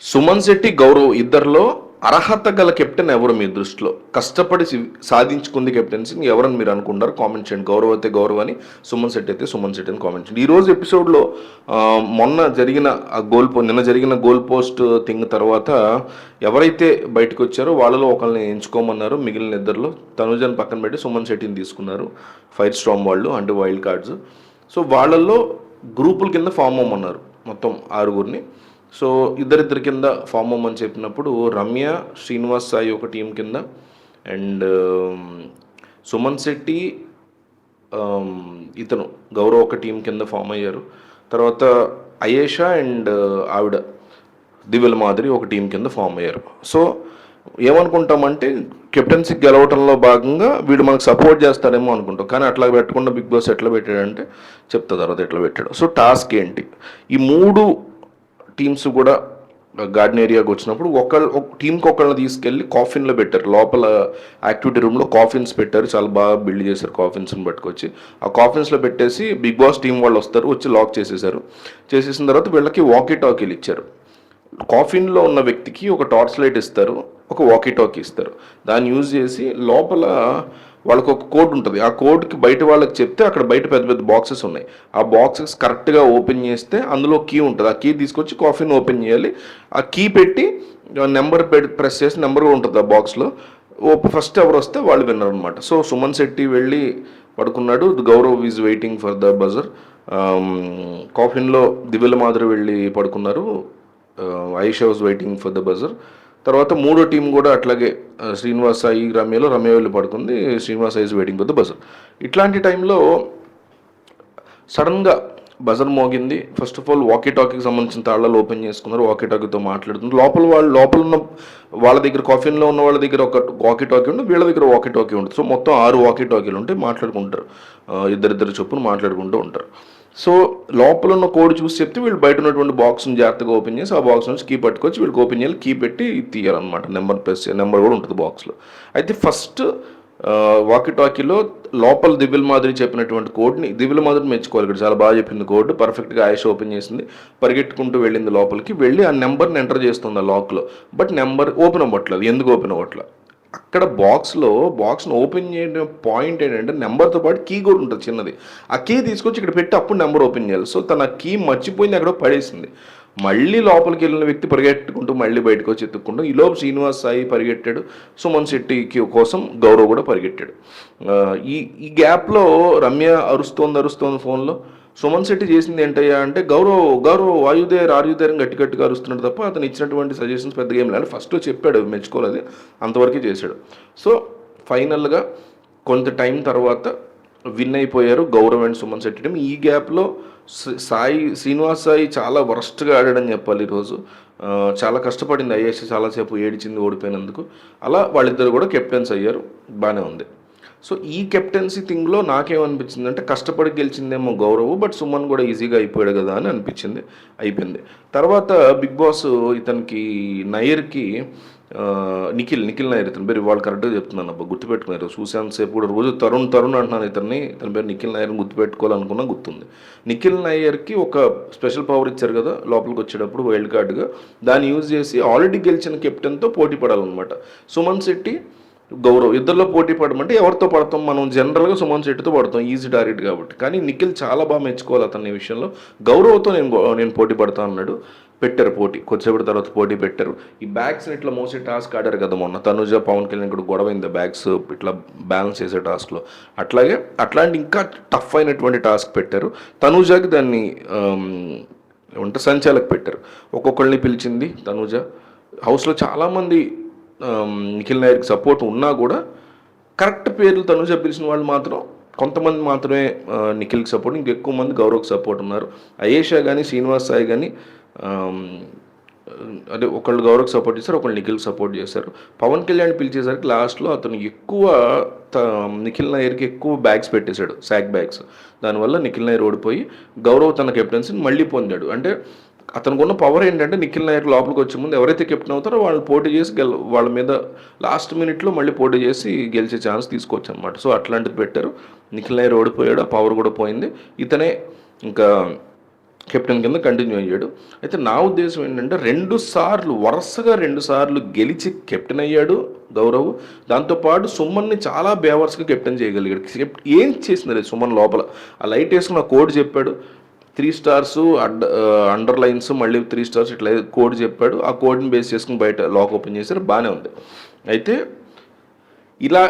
సుమన్ శెట్టి, గౌరవ్ ఇద్దరిలో అర్హత గల కెప్టెన్ ఎవరు మీ దృష్టిలో? కష్టపడి సాధించుకుంది కెప్టెన్సీని ఎవరని మీరు అనుకుంటారు? కామెంట్ చేయండి. గౌరవ్ అయితే గౌరవ్ అని, సుమన్ శెట్టి అయితే సుమన్ శెట్టి అని కామెంట్ చేయండి. ఈరోజు ఎపిసోడ్లో నిన్న జరిగిన గోల్ పోస్ట్ థింగ్ తర్వాత ఎవరైతే బయటకు వచ్చారో వాళ్ళలో ఒకరిని ఎంచుకోమన్నారు. మిగిలిన ఇద్దరిలో తనుజని పక్కన పెట్టి సుమన్ శెట్టిని తీసుకున్నారు. ఫైర్ స్టార్మ్ వాళ్ళు అంటే వైల్డ్ కార్డ్స్. సో వాళ్ళల్లో గ్రూపుల కింద ఫామ్ అవ్వమన్నారు మొత్తం 6గురిని. సో ఇద్దరిద్దరి కింద ఫామ్ అవ్వమని చెప్పినప్పుడు రమ్య, శ్రీనివాస్ సాయి ఒక టీం కింద, అండ్ సుమన్ శెట్టి, ఇతను గౌరవ్ ఒక టీం కింద ఫామ్ అయ్యారు. తర్వాత అయేషా అండ్ ఆవిడ దివ్యల మాదిరి ఒక టీం కింద ఫామ్ అయ్యారు. సో ఏమనుకుంటామంటే కెప్టెన్సీ గెలవటంలో భాగంగా వీడు మనకు సపోర్ట్ చేస్తాడేమో అనుకుంటాం. కానీ అట్లా పెట్టకుండా బిగ్ బాస్ ఎట్లా పెట్టాడంటే చెప్తా తర్వాత ఎట్లా పెట్టాడు. సో టాస్క్ ఏంటి? ఈ 3 టీమ్స్ కూడా గార్డెన్ ఏరియాకి వచ్చినప్పుడు ఒక టీంకి ఒకళ్ళని తీసుకెళ్ళి కాఫిన్లో పెట్టారు. లోపల యాక్టివిటీ రూమ్లో కాఫిన్స్ పెట్టారు. చాలా బాగా బిల్డ్ చేశారు కాఫిన్స్ని పట్టుకొచ్చి. ఆ కాఫిన్స్లో పెట్టేసి బిగ్ బాస్ టీం వాళ్ళు వస్తారు, వచ్చి లాక్ చేసేసారు. చేసేసిన తర్వాత వీళ్ళకి వాకీ టాకీలు ఇచ్చారు. కాఫిన్లో ఉన్న వ్యక్తికి ఒక టార్చ్ లైట్ ఇస్తారు, ఒక వాకీ టాకీ ఇస్తారు. దాన్ని యూజ్ చేసి లోపల వాళ్ళకు ఒక కోడ్ ఉంటుంది. ఆ కోడ్కి బయట వాళ్ళకి చెప్తే అక్కడ బయట పెద్ద పెద్ద బాక్సెస్ ఉన్నాయి. ఆ బాక్సెస్ కరెక్ట్గా ఓపెన్ చేస్తే అందులో కీ ఉంటుంది. ఆ కీ తీసుకొచ్చి కాఫీని ఓపెన్ చేయాలి. ఆ కీ పెట్టి నెంబర్ ప్రెస్ చేసి నెంబర్ ఉంటుంది ఆ బాక్స్లో. ఫస్ట్ ఎవరు వస్తే వాళ్ళు విన్నారు అనమాట. సో సుమన్ శెట్టి వెళ్ళి పడుకున్నాడు. Gaurav is waiting for the buzzer. కాఫిన్లో దివ్యల మాదిరి వెళ్ళి పడుకున్నారు. Aisha was waiting for the buzzer. తర్వాత 3వ టీం కూడా అట్లాగే శ్రీనివాస్ సాయి, రమ్య వెళ్ళి పడుకుంది. Srinivas Sai is waiting for the buzzer. ఇట్లాంటి టైంలో సడన్గా బజర్ మోగింది. ఫస్ట్ ఆఫ్ ఆల్ వాకీ టాకీకి సంబంధించిన తాళాలు ఓపెన్ చేసుకున్నారు. వాకీ టాకీతో మాట్లాడుతున్నారు. లోపల ఉన్న వాళ్ళ దగ్గర, కాఫీన్లో ఉన్న వాళ్ళ దగ్గర ఒక వాకీ టాకీ ఉంటుంది, వీళ్ళ దగ్గర వాకీ టాకీ ఉంటుంది. సో మొత్తం 6 వాకీ టాకీలు ఉంటాయి. మాట్లాడుకుంటారు, ఇద్దరిద్దరు చొప్పున మాట్లాడుకుంటూ ఉంటారు. సో లోపల ఉన్న కోడ్ చూసి చెప్తే వీళ్ళు బయట ఉన్నటువంటి బాక్స్ని జాగ్రత్తగా ఓపెన్ చేసి ఆ బాక్స్ నుంచి కీ పట్టుకొచ్చి వీళ్ళకి ఓపెన్ చేయాలి. కీ పెట్టి తీయాలన్నమాట. నెంబర్ కూడా ఉంటుంది బాక్స్లో. అయితే ఫస్ట్ వాకీ టాకీలో లోపల దివ్యల మాదిరి చెప్పినటువంటి కోడ్ని దివ్యల మాదిరి మెచ్చుకోవాలి. ఇక్కడ చాలా బాగా చెప్పింది కోడ్. పర్ఫెక్ట్గా ఆయుష్ ఓపెన్ చేసింది. పరిగెట్టుకుంటూ వెళ్ళింది లోపలికి. వెళ్ళి ఆ నెంబర్ని ఎంటర్ చేస్తుంది ఆ లాక్లో. బట్ నెంబర్ ఓపెన్ అవ్వట్లేదు. ఎందుకు ఓపెన్ అవ్వట్లేదు? అక్కడ బాక్స్ని ఓపెన్ చేయడం పాయింట్ ఏంటంటే నెంబర్తో పాటు కీ కూడా ఉంటుంది చిన్నది. ఆ కీ తీసుకొచ్చి ఇక్కడ పెట్టి అప్పుడు నెంబర్ ఓపెన్ చేయాలి. సో తన కీ మర్చిపోయింది, అక్కడ పడేసింది. మళ్ళీ లోపలికి వెళ్ళిన వ్యక్తి పరిగెట్టుకుంటూ మళ్ళీ బయటకు వచ్చి ఎత్తుక్కుంటూ ఈలోపు శ్రీనివాస్ సాయి పరిగెట్టాడు. సుమన్ శెట్టికి కోసం గౌరవ్ కూడా పరిగెట్టాడు. ఈ గ్యాప్లో రమ్య అరుస్తోంది ఫోన్లో. సుమన్ శెట్టి చేసింది ఏంటయ్యా అంటే గౌరవ్ ఆయుధేర్ అని గట్టిగా అరుస్తున్నాడు తప్ప అతను ఇచ్చినటువంటి సజెషన్స్ పెద్దగా ఏం లేదు. ఫస్ట్లో చెప్పాడు, మెచ్చుకోలేదు, అంతవరకే చేశాడు. సో ఫైనల్గా కొంత టైం తర్వాత విన్ అయిపోయారు గౌరవ్ అండ్ సుమన్ శెట్టి టీం. ఈ గ్యాప్లో శ్రీనివాస్ సాయి చాలా వరస్ట్గా ఆడాడని చెప్పాలి. ఈరోజు చాలా కష్టపడింది. ఐఏఎస్ చాలాసేపు ఏడిచింది ఓడిపోయినందుకు. అలా వాళ్ళిద్దరు కూడా కెప్టెన్స్ అయ్యారు. బాగానే ఉంది. సో ఈ కెప్టెన్సీ థింగ్లో నాకేమనిపించింది అంటే కష్టపడి గెలిచిందేమో గౌరవ్, బట్ సుమన్ కూడా ఈజీగా అయిపోయాడు కదా అని అనిపించింది. అయిపోయింది. తర్వాత బిగ్ బాస్ ఇతనికి నయర్కి నిఖిల్ నాయర్, ఇతని పేరు వాళ్ళు కరెక్ట్గా చెప్తున్నాను అబ్బా, గుర్తుపెట్టుకున్నారు. చూసాను సేపు కూడా రోజు తరుణ్ అంటున్నాను ఇతని పేరు నిఖిల్ నాయర్ని గుర్తుపెట్టుకోవాలనుకున్నా గుర్తుంది. నిఖిల్ నాయర్కి ఒక స్పెషల్ పవర్ ఇచ్చారు కదా లోపలికి వచ్చేటప్పుడు వైల్డ్ కార్డ్గా. దాన్ని యూజ్ చేసి ఆల్రెడీ గెలిచిన కెప్టెన్తో పోటీ పడాలన్నమాట. సుమన్ శెట్టి, గౌరవ్ ఇద్దరిలో పోటీ పడమంటే ఎవరితో పడతాం? మనం జనరల్గా సుమన్ శెట్టితో పడతాం, ఈజీ టార్గెట్ కాబట్టి. కానీ నిఖిల్ చాలా బాగా మెచ్చుకోవాలి అతని విషయంలో. గౌరవ్తో నేను పోటీ పడతా అన్నాడు. పెట్టారు పోటీ. కొద్దిసేపటి తర్వాత పోటీ పెట్టారు. ఈ బ్యాగ్స్ని ఇట్లా మోసే టాస్క్ ఆడారు కదా మొన్న. తనుజ, పవన్ కళ్యాణ్ కూడా గొడవైంది బ్యాగ్స్ ఇట్లా బ్యాలెన్స్ చేసే టాస్క్లో. అట్లాంటి ఇంకా టఫ్ అయినటువంటి టాస్క్ పెట్టారు. తనుజకి దాన్ని ఏమంటే సంచాలకు పెట్టారు. ఒక్కొక్కరిని పిలిచింది తనుజ. హౌస్లో చాలామంది నిఖిల్ నాయర్కి సపోర్ట్ ఉన్నా కూడా కరెక్ట్ పేర్లు తనుజ పిలిచిన వాళ్ళు మాత్రం కొంతమంది మాత్రమే నిఖిల్కి సపోర్ట్, ఇంకెక్కువ మంది గౌరవ్కి సపోర్ట్ ఉన్నారు. అయేషా కానీ శ్రీనివాస్ సాయి కానీ అదే ఒకళ్ళు గౌరవ్కి సపోర్ట్ చేశారు, ఒకళ్ళు నిఖిల్కి సపోర్ట్ చేశారు. పవన్ కళ్యాణ్ పిలిచేసరికి లాస్ట్లో అతను ఎక్కువ నిఖిల్ నాయర్కి ఎక్కువ బ్యాగ్స్ పెట్టేశాడు, సాక్ బ్యాగ్స్. దానివల్ల నిఖిల్ నాయర్ ఓడిపోయి గౌరవ్ తన కెప్టెన్సీని మళ్ళీ పొందాడు. అంటే అతనికి ఉన్న పవర్ ఏంటంటే నిఖిల్ నాయర్ లోపలికి వచ్చే ముందు ఎవరైతే కెప్టెన్ అవుతారో వాళ్ళు పోటీ చేసి వాళ్ళ మీద లాస్ట్ మినిట్లో మళ్ళీ పోటీ చేసి గెలిచే ఛాన్స్ తీసుకోవచ్చు అనమాట. సో అట్లాంటిది పెట్టారు. నిఖిల్ నాయర్ ఓడిపోయాడు, ఆ పవర్ కూడా పోయింది. ఇతనే ఇంకా కెప్టెన్ కింద కంటిన్యూ అయ్యాడు. అయితే నా ఉద్దేశం ఏంటంటే వరుసగా 2 సార్లు గెలిచి కెప్టెన్ అయ్యాడు గౌరవ్. దాంతోపాటు సుమన్ని చాలా బేవర్స్గా కెప్టెన్ చేయగలిగాడు. ఏం చేసింది సుమన్ లోపల ఆ లైట్ వేసుకుని ఆ కోడ్ చెప్పాడు, 3 స్టార్స్ అండర్ లైన్స్ మళ్ళీ 3 స్టార్స్ ఇట్లా కోడ్ చెప్పాడు. ఆ కోడ్ని బేస్ చేసుకుని బయట లాక్ ఓపెన్ చేశారు, బాగానే ఉంది. అయితే ఇలా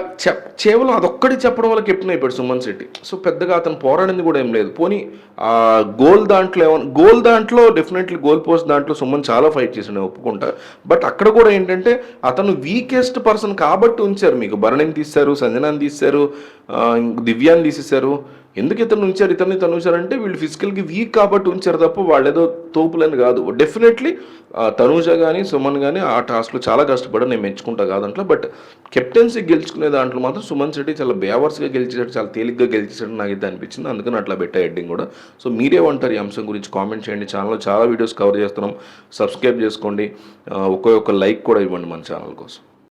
కేవలం అదొక్కటి చెప్పడం వల్ల కెప్టెన్ అయిపోయాడు సుమన్ శెట్టి. సో పెద్దగా అతను పోరాడింది కూడా ఏం లేదు. పోనీ ఆ గోల్ దాంట్లో డెఫినెట్లీ గోల్ పోస్ట్ దాంట్లో సుమన్ చాలా ఫైట్ చేసాడు, నేను ఒప్పుకుంటా. బట్ అక్కడ కూడా ఏంటంటే అతను వీకెస్ట్ పర్సన్ కాబట్టి ఉంచారు. మీకు భరణిని తీశారు, సంజనాన్ని తీశారు, దివ్యాన్ని తీసేశారు. ఎందుకు ఇతను ఉంచారంటే వీళ్ళు ఫిజికల్కి వీక్ కాబట్టి ఉంచారు తప్ప వాళ్ళు ఏదో తోపులని కాదు. డెఫినెట్లీ తనూజ కానీ సుమన్ కానీ ఆ టాస్క్లో చాలా కష్టపడి నేను మెచ్చుకుంటా కాదంట్లో. బట్ కెప్టెన్సీ గెలుచుకునే దాంట్లో మాత్రం సుమన్ శెట్టి చాలా బేవర్స్గా గెలిచేసాడు, చాలా తేలిగ్గా గెలిచేసాడు నాకైతే అనిపించింది. అందుకని అట్లా పెట్టా హెడ్డింగ్ కూడా. సో మీరేమంటారు ఈ అంశం గురించి కామెంట్ చేయండి. ఛానల్లో చాలా వీడియోస్ కవర్ చేస్తున్నాం, సబ్స్క్రైబ్ చేసుకోండి, ఒక్క లైక్ కూడా ఇవ్వండి మన ఛానల్ కోసం.